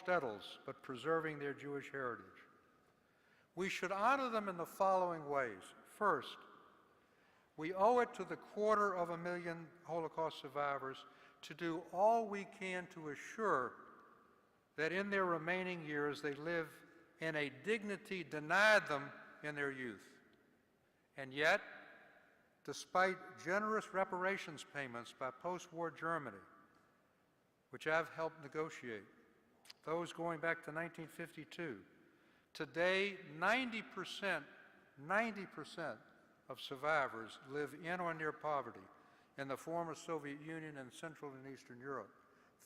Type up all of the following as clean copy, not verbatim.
shtetls, but preserving their Jewish heritage. We should honor them in the following ways. First, we owe it to the 250,000 Holocaust survivors to do all we can to assure that in their remaining years they live in a dignity denied them in their youth. And yet, despite generous reparations payments by post-war Germany, which I've helped negotiate, those going back to 1952, today 90% of survivors live in or near poverty in the former Soviet Union and Central and Eastern Europe,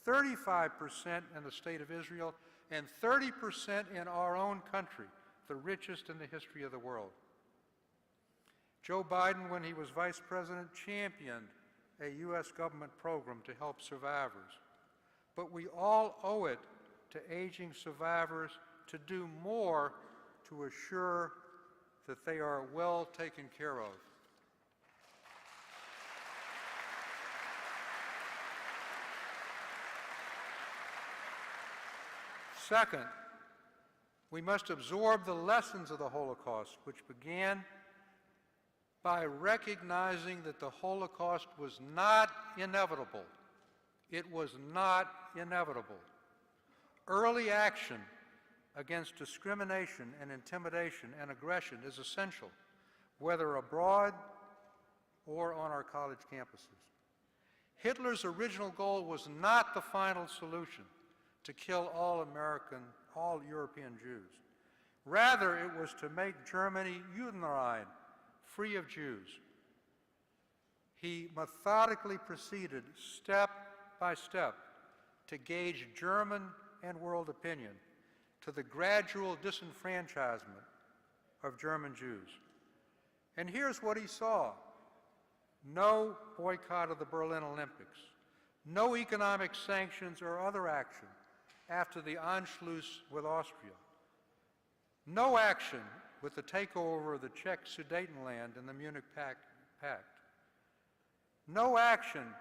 35% in the State of Israel, and 30% in our own country, the richest in the history of the world. Joe Biden, when he was vice president, championed a U.S. government program to help survivors. But we all owe it to aging survivors to do more to assure that they are well taken care of. Second, we must absorb the lessons of the Holocaust, which began by recognizing that the Holocaust was not inevitable. It was not inevitable. Early action against discrimination and intimidation and aggression is essential, whether abroad or on our college campuses. Hitler's original goal was not the final solution, to kill all European Jews. Rather, it was to make Germany Judenrein, free of Jews. He methodically proceeded step by step to gauge German and world opinion to the gradual disenfranchisement of German Jews. And here's what he saw: no boycott of the Berlin Olympics, no economic sanctions or other action after the Anschluss with Austria, no action with the takeover of the Czech Sudetenland and the Munich Pact, no action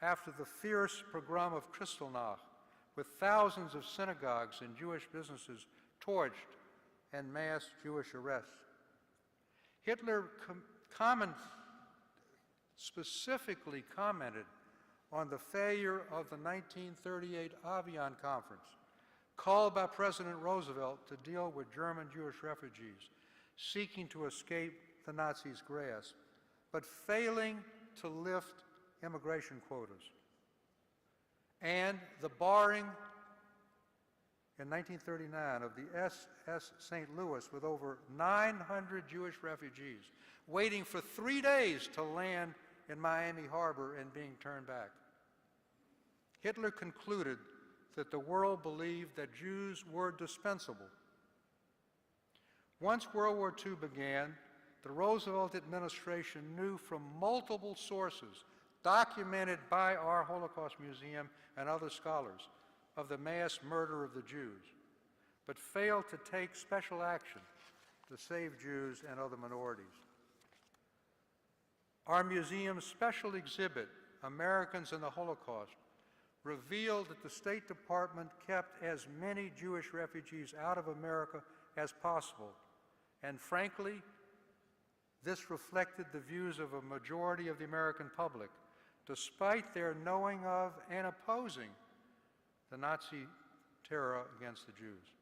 after the fierce pogrom of Kristallnacht, with thousands of synagogues and Jewish businesses torched and mass Jewish arrests. Hitler specifically commented on the failure of the 1938 Avian Conference, called by President Roosevelt to deal with German Jewish refugees seeking to escape the Nazis' grasp, but failing to lift immigration quotas, and the barring in 1939 of the SS St. Louis with over 900 Jewish refugees waiting for 3 days to land in Miami Harbor and being turned back. Hitler concluded that the world believed that Jews were dispensable. Once World War II began, the Roosevelt administration knew from multiple sources, documented by our Holocaust Museum and other scholars, of the mass murder of the Jews, but failed to take special action to save Jews and other minorities. Our museum's special exhibit, Americans in the Holocaust, revealed that the State Department kept as many Jewish refugees out of America as possible. And frankly, this reflected the views of a majority of the American public, despite their knowing of and opposing the Nazi terror against the Jews.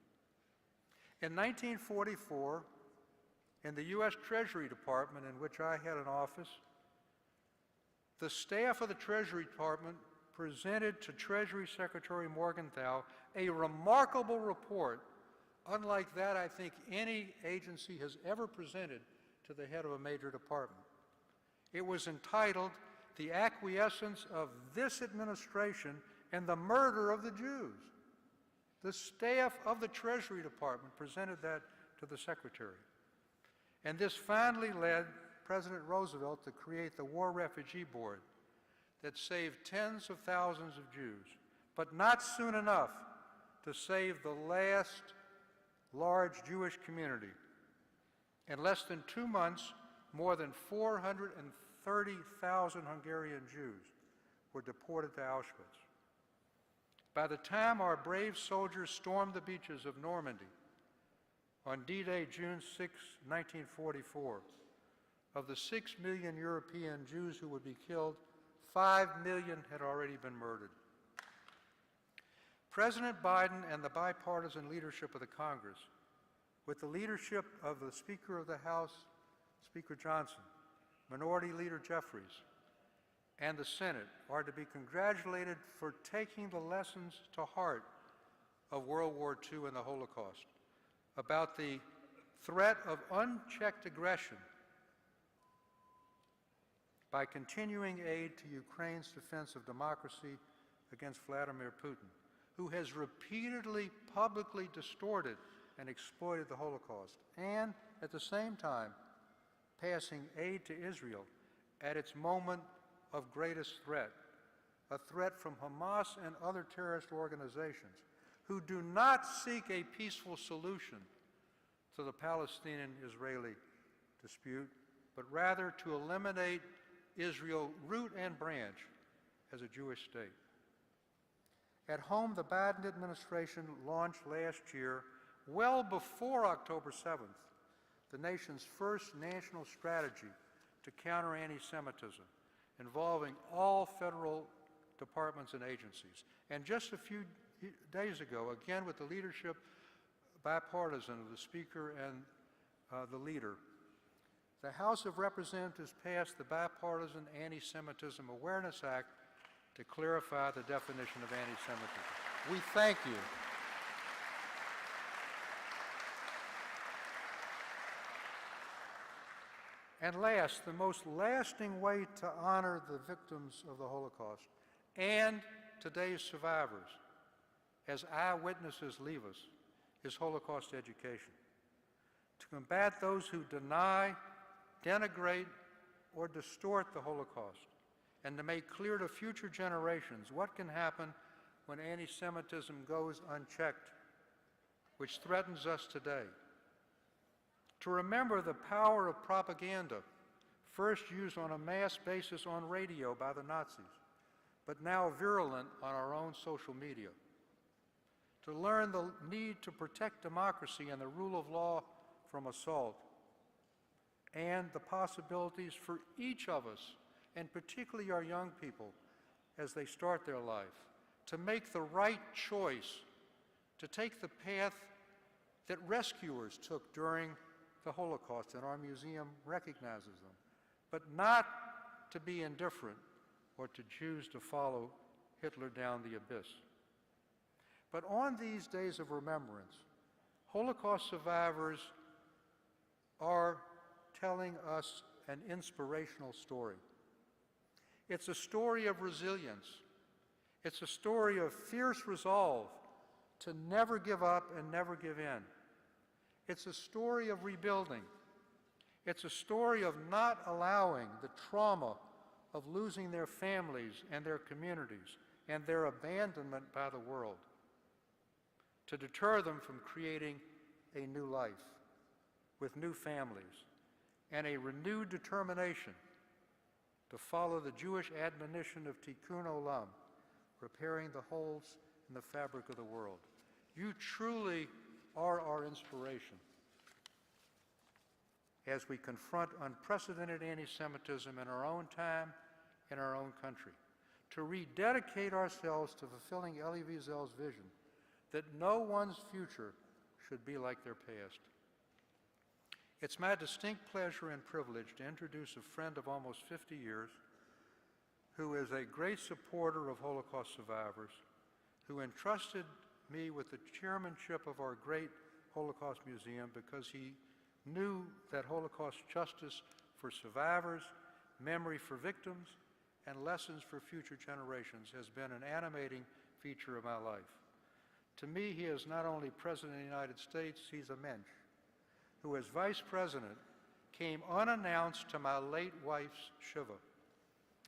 In 1944, in the U.S. Treasury Department, in which I had an office, the staff of the Treasury Department presented to Treasury Secretary Morgenthau a remarkable report, unlike that I think any agency has ever presented to the head of a major department. It was entitled, "The Acquiescence of This Administration in the Murder of the Jews." The staff of the Treasury Department presented that to the Secretary. And this finally led President Roosevelt to create the War Refugee Board that saved tens of thousands of Jews, but not soon enough to save the last large Jewish community. In less than 2 months, more than 430,000 Hungarian Jews were deported to Auschwitz. By the time our brave soldiers stormed the beaches of Normandy on D-Day, June 6, 1944, of the 6 million European Jews who would be killed, 5 million had already been murdered. President Biden and the bipartisan leadership of the Congress, with the leadership of the Speaker of the House, Speaker Johnson, Minority Leader Jeffries, and the Senate, are to be congratulated for taking the lessons to heart of World War II and the Holocaust about the threat of unchecked aggression by continuing aid to Ukraine's defense of democracy against Vladimir Putin, who has repeatedly publicly distorted and exploited the Holocaust, and at the same time passing aid to Israel at its moment of greatest threat, a threat from Hamas and other terrorist organizations who do not seek a peaceful solution to the Palestinian-Israeli dispute, but rather to eliminate Israel root and branch as a Jewish state. At home, the Biden administration launched last year, well before October 7th, the nation's first national strategy to counter anti-Semitism, involving all federal departments and agencies. And just a few days ago, again with the leadership, bipartisan, of the Speaker and the leader, the House of Representatives passed the Bipartisan Anti-Semitism Awareness Act to clarify the definition of anti-Semitism. We thank you. And last, the most lasting way to honor the victims of the Holocaust and today's survivors as eyewitnesses leave us is Holocaust education. To combat those who deny, denigrate, or distort the Holocaust, and to make clear to future generations what can happen when anti-Semitism goes unchecked, which threatens us today. To remember the power of propaganda, first used on a mass basis on radio by the Nazis, but now virulent on our own social media. To learn the need to protect democracy and the rule of law from assault, and the possibilities for each of us, and particularly our young people, as they start their life, to make the right choice, to take the path that rescuers took during the Holocaust, and our museum recognizes them, but not to be indifferent or to choose to follow Hitler down the abyss. But on these days of remembrance, Holocaust survivors are telling us an inspirational story. It's a story of resilience. It's a story of fierce resolve to never give up and never give in. It's a story of rebuilding. It's a story of not allowing the trauma of losing their families and their communities and their abandonment by the world to deter them from creating a new life with new families and a renewed determination to follow the Jewish admonition of Tikkun Olam, repairing the holes in the fabric of the world. You truly are our inspiration as we confront unprecedented anti-Semitism in our own time, in our own country, to rededicate ourselves to fulfilling Elie Wiesel's vision that no one's future should be like their past. It's my distinct pleasure and privilege to introduce a friend of almost 50 years who is a great supporter of Holocaust survivors, who entrusted me with the chairmanship of our great Holocaust Museum because he knew that Holocaust justice for survivors, memory for victims, and lessons for future generations has been an animating feature of my life. To me, he is not only President of the United States, he's a mensch, who as Vice President came unannounced to my late wife's Shiva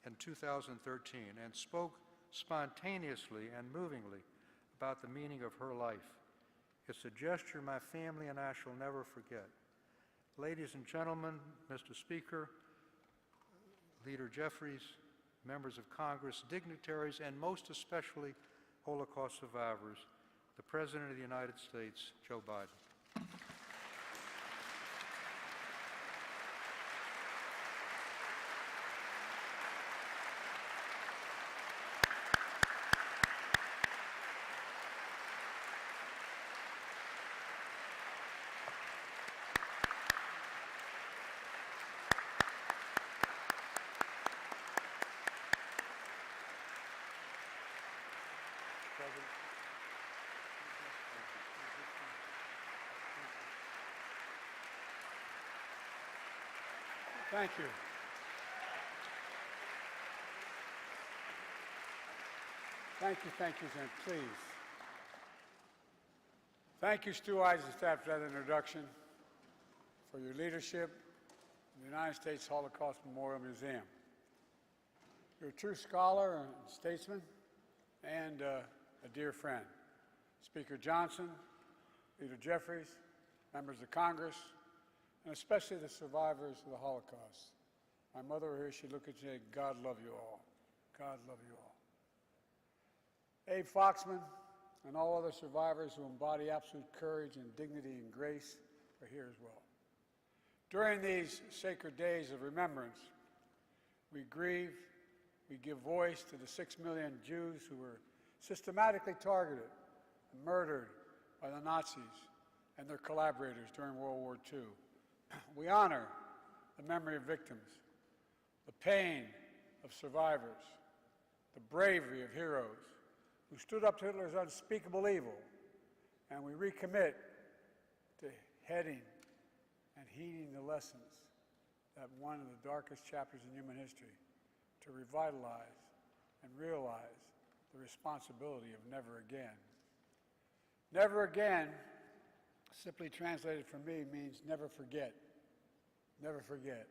in 2013 and spoke spontaneously and movingly about the meaning of her life. It's a gesture my family and I shall never forget. Ladies and gentlemen, Mr. Speaker, Leader Jeffries, members of Congress, dignitaries, and most especially Holocaust survivors, the President of the United States, Joe Biden. Thank you. Thank you, and please. Thank you, Stu Eisenstadt, for that introduction, for your leadership in the United States Holocaust Memorial Museum. You're a true scholar and statesman and a dear friend. Speaker Johnson, Leader Jeffries, members of Congress, and especially the survivors of the Holocaust. My mother here, she'd look at you and say, God love you all. God love you all. Abe Foxman and all other survivors who embody absolute courage and dignity and grace are here as well. During these sacred days of remembrance, we grieve, we give voice to the 6 million Jews who were systematically targeted and murdered by the Nazis and their collaborators during World War II. We honor the memory of victims, the pain of survivors, the bravery of heroes who stood up to Hitler's unspeakable evil, and we recommit to heading and heeding the lessons that one of the darkest chapters in human history, to revitalize and realize the responsibility of never again. Never again, simply translated for me, means never forget. Never forget.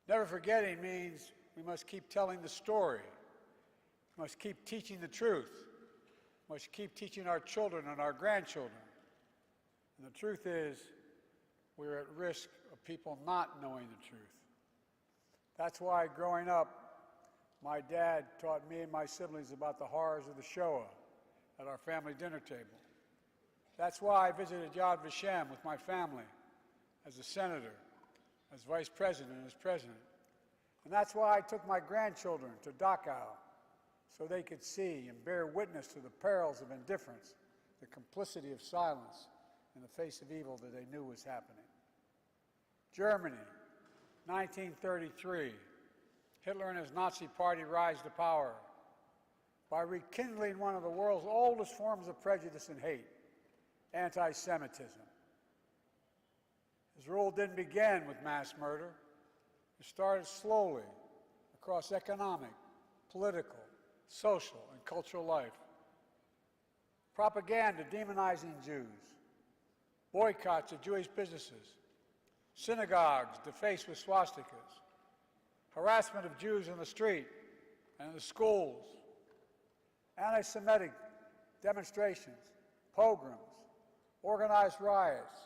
Never forgetting means we must keep telling the story. We must keep teaching the truth. We must keep teaching our children and our grandchildren. And the truth is, we're at risk of people not knowing the truth. That's why growing up, my dad taught me and my siblings about the horrors of the Shoah at our family dinner table. That's why I visited Yad Vashem with my family as a senator, as vice president, and as president. And that's why I took my grandchildren to Dachau so they could see and bear witness to the perils of indifference, the complicity of silence in the face of evil that they knew was happening. Germany, 1933. Hitler and his Nazi party rise to power by rekindling one of the world's oldest forms of prejudice and hate, anti-Semitism. His rule didn't begin with mass murder. It started slowly across economic, political, social, and cultural life. Propaganda demonizing Jews, boycotts of Jewish businesses, synagogues defaced with swastikas, harassment of Jews in the street and in the schools, anti-Semitic demonstrations, pogroms, organized riots.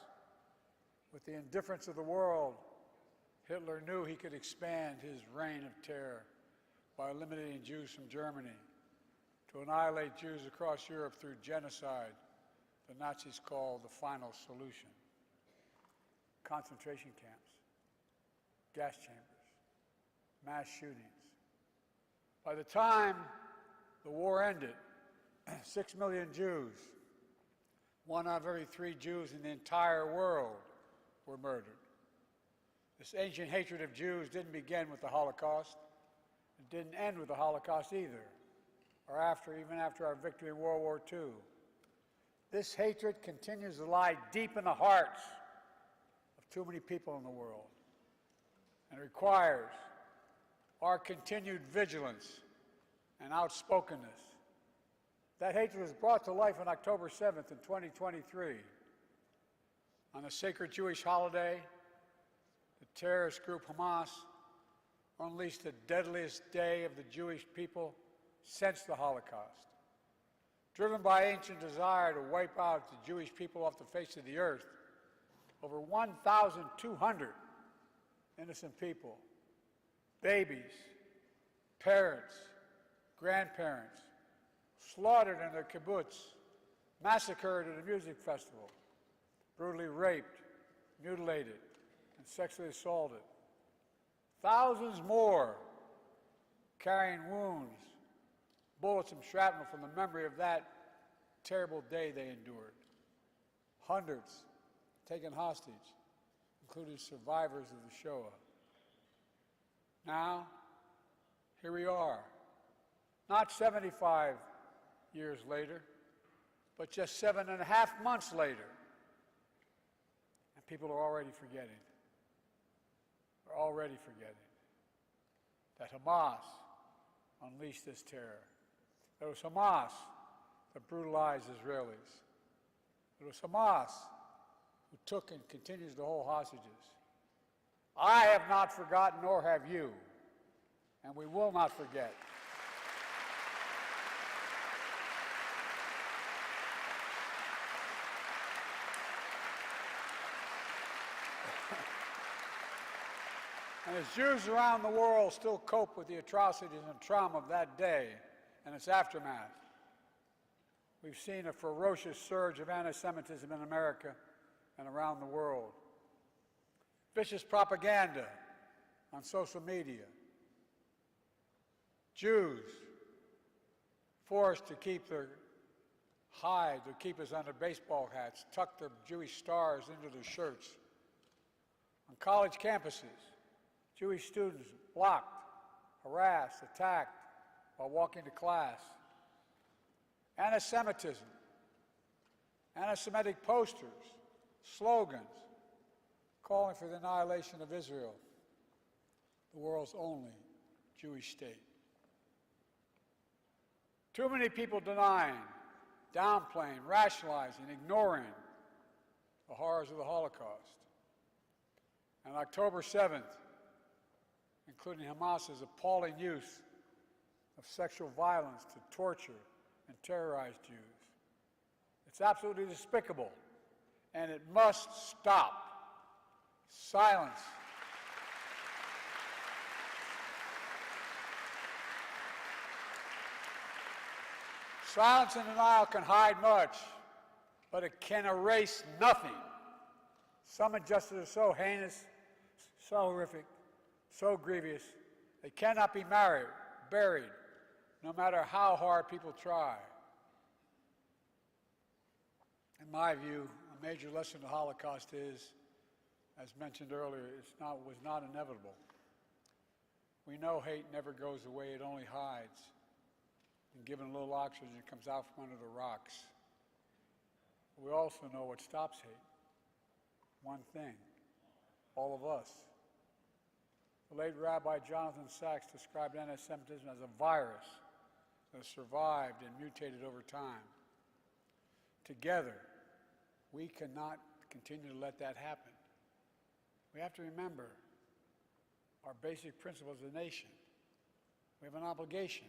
With the indifference of the world, Hitler knew he could expand his reign of terror by eliminating Jews from Germany, to annihilate Jews across Europe through genocide the Nazis called the final solution. Concentration camps, gas chambers, mass shootings. By the time the war ended, 6 million Jews, 1 out of every 3 Jews in the entire world, were murdered. This ancient hatred of Jews didn't begin with the Holocaust. It didn't end with the Holocaust either, or even after our victory in World War II. This hatred continues to lie deep in the hearts of too many people in the world, and it requires our continued vigilance and outspokenness. That hatred was brought to life on October 7th in 2023. On the sacred Jewish holiday, the terrorist group Hamas unleashed the deadliest day of the Jewish people since the Holocaust. Driven by ancient desire to wipe out the Jewish people off the face of the earth, over 1,200 innocent people, babies, parents, grandparents, slaughtered in their kibbutz, massacred at a music festival, brutally raped, mutilated, and sexually assaulted. Thousands more carrying wounds, bullets and shrapnel from the memory of that terrible day they endured. Hundreds taken hostage, including survivors of the Shoah. Now, here we are, not 75 years later, but just 7.5 months later, and people are already forgetting. They're already forgetting that Hamas unleashed this terror. It was Hamas that brutalized Israelis. It was Hamas who took and continues to hold hostages. I have not forgotten, nor have you, and we will not forget. And as Jews around the world still cope with the atrocities and trauma of that day and its aftermath, we've seen a ferocious surge of anti-Semitism in America and around the world. Vicious propaganda on social media. Jews forced to keep their hide, their keepers under baseball hats, tuck their Jewish stars into their shirts. On college campuses, Jewish students blocked, harassed, attacked while walking to class. Anti-Semitism, anti-Semitic posters, slogans calling for the annihilation of Israel, the world's only Jewish state. Too many people denying, downplaying, rationalizing, ignoring the horrors of the Holocaust. And October 7th, including Hamas's appalling use of sexual violence to torture and terrorize Jews. It's absolutely despicable, and it must stop. Silence. Silence and denial can hide much, but it can erase nothing. Some injustices are so heinous, so horrific, so grievous, they cannot be buried, no matter how hard people try. In my view, a major lesson of the Holocaust is, as mentioned earlier, was not inevitable. We know hate never goes away, it only hides. And given a little oxygen, it comes out from under the rocks. We also know what stops hate. One thing, all of us. The late Rabbi Jonathan Sachs described anti-Semitism as a virus that survived and mutated over time. Together, we cannot continue to let that happen. We have to remember our basic principles as a nation. We have an obligation.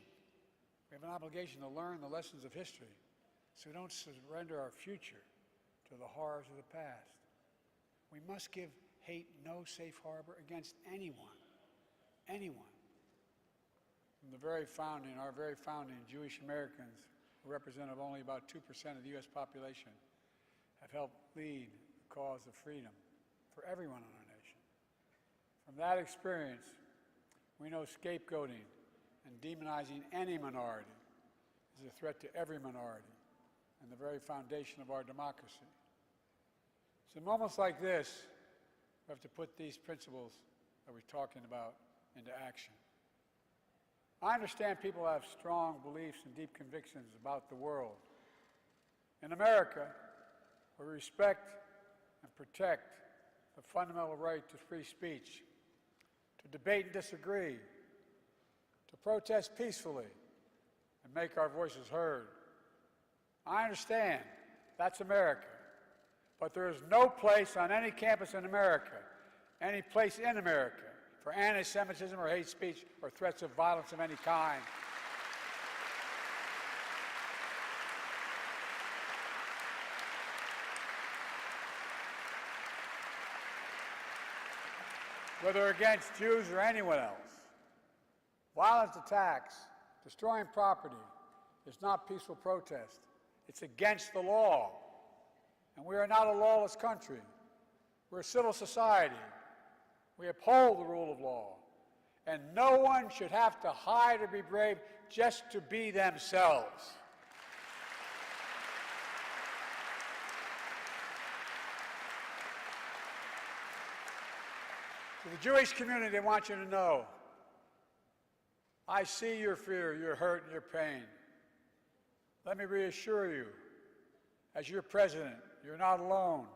We have an obligation to learn the lessons of history so we don't surrender our future to the horrors of the past. We must give hate no safe harbor against anyone. Anyone. From the very founding, our very founding, Jewish Americans, who represent only about 2% of the U.S. population, have helped lead the cause of freedom for everyone in our nation. From that experience, we know scapegoating and demonizing any minority is a threat to every minority and the very foundation of our democracy. So in moments like this, we have to put these principles that we're talking about into action. I understand people have strong beliefs and deep convictions about the world. In America, we respect and protect the fundamental right to free speech, to debate and disagree, to protest peacefully, and make our voices heard. I understand that's America, but there is no place on any campus in America, any place in America, for anti-Semitism or hate speech or threats of violence of any kind. Whether against Jews or anyone else. Violent attacks, destroying property, It's not peaceful protest. It's against the law. And we are not a lawless country. We're a civil society. We uphold the rule of law. And no one should have to hide or be brave just to be themselves. To the Jewish community, I want you to know, I see your fear, your hurt, and your pain. Let me reassure you, as your president, you're not alone.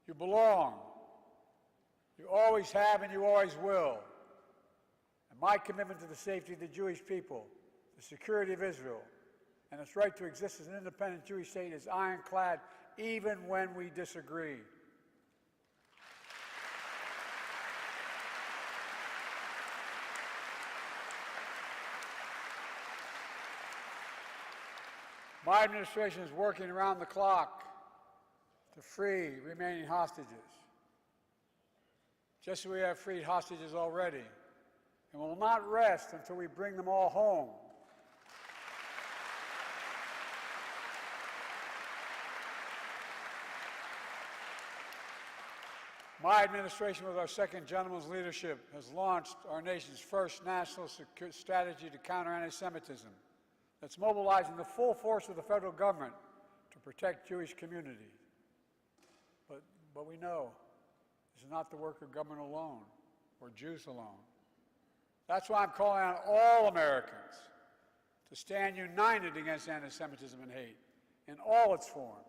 You belong. You always have and you always will. And my commitment to the safety of the Jewish people, the security of Israel, and its right to exist as an independent Jewish state is ironclad, even when we disagree. My administration is working around the clock to free remaining hostages, just as we have freed hostages already, and will not rest until we bring them all home. My administration, with our second gentleman's leadership, has launched our nation's first national strategy to counter anti-Semitism that's mobilizing the full force of the federal government to protect Jewish communities. But we know this is not the work of government alone or Jews alone. That's why I'm calling on all Americans to stand united against anti-Semitism and hate in all its forms.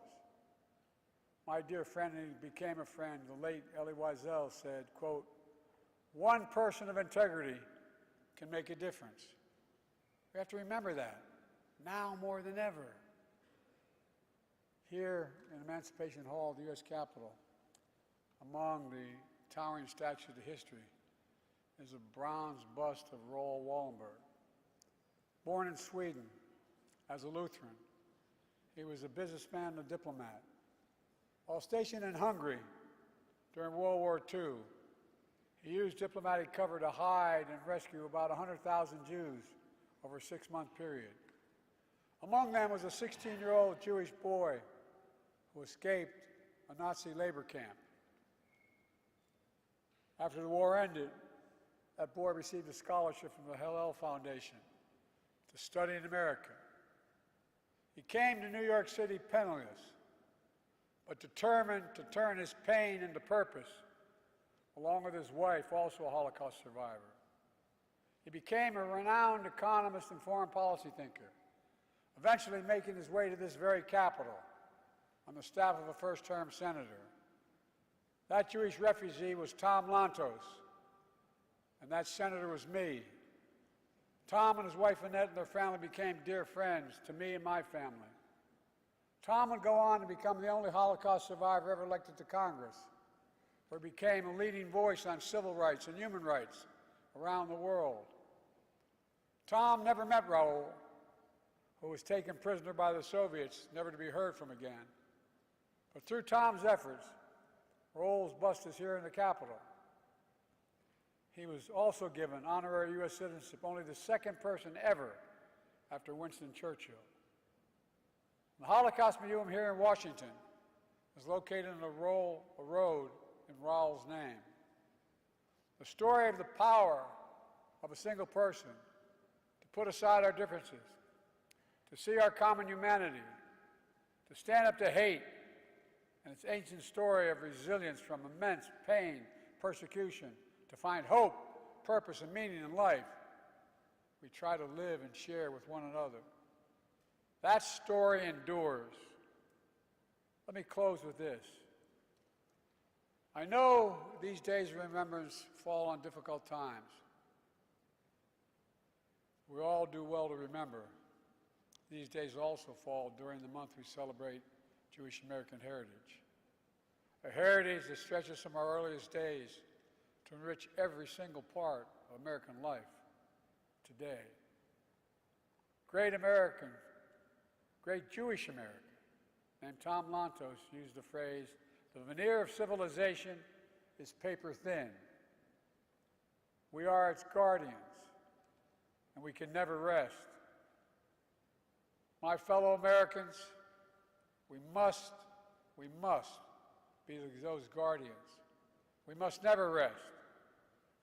My dear friend, who became a friend, the late Elie Wiesel, said, quote, "One person of integrity can make a difference." We have to remember that, now more than ever. Here in Emancipation Hall, the U.S. Capitol, among the towering statues of history, is a bronze bust of Raoul Wallenberg. Born in Sweden as a Lutheran, he was a businessman and a diplomat. While stationed in Hungary during World War II, he used diplomatic cover to hide and rescue about 100,000 Jews over a 6-month period. Among them was a 16-year-old Jewish boy who escaped a Nazi labor camp. After the war ended, that boy received a scholarship from the Hillel Foundation to study in America. He came to New York City penniless, but determined to turn his pain into purpose, along with his wife, also a Holocaust survivor. He became a renowned economist and foreign policy thinker, eventually making his way to this very Capitol on the staff of a first-term senator. That Jewish refugee was Tom Lantos, and that senator was me. Tom and his wife Annette and their family became dear friends to me and my family. Tom would go on to become the only Holocaust survivor ever elected to Congress, where he became a leading voice on civil rights and human rights around the world. Tom never met Raoul, who was taken prisoner by the Soviets, never to be heard from again. But through Tom's efforts, Raoul's bust is here in the Capitol. He was also given honorary U.S. citizenship, only the second person ever after Winston Churchill. The Holocaust Museum here in Washington is located on a road in Raoul's name. The story of the power of a single person to put aside our differences, to see our common humanity, to stand up to hate, and its ancient story of resilience from immense pain, persecution, to find hope, purpose, and meaning in life. We try to live and share with one another. That story endures. Let me close with this. I know these days of remembrance fall on difficult times. We all do well to remember. These days also fall during the month we celebrate Jewish American heritage. A heritage that stretches from our earliest days to enrich every single part of American life today. Great Jewish American, named Tom Lantos, used the phrase, "The veneer of civilization is paper thin." We are its guardians, and we can never rest. My fellow Americans, we must be those guardians. We must never rest.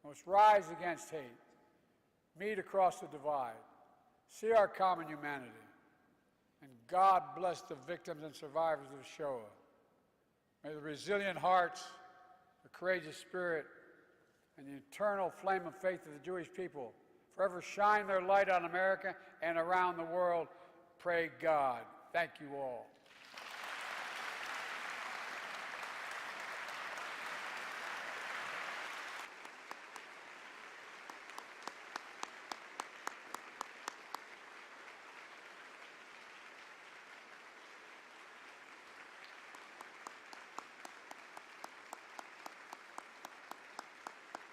We must rise against hate, meet across the divide, see our common humanity, and God bless the victims and survivors of Shoah. May the resilient hearts, the courageous spirit, and the eternal flame of faith of the Jewish people forever shine their light on America and around the world. Pray God. Thank you all.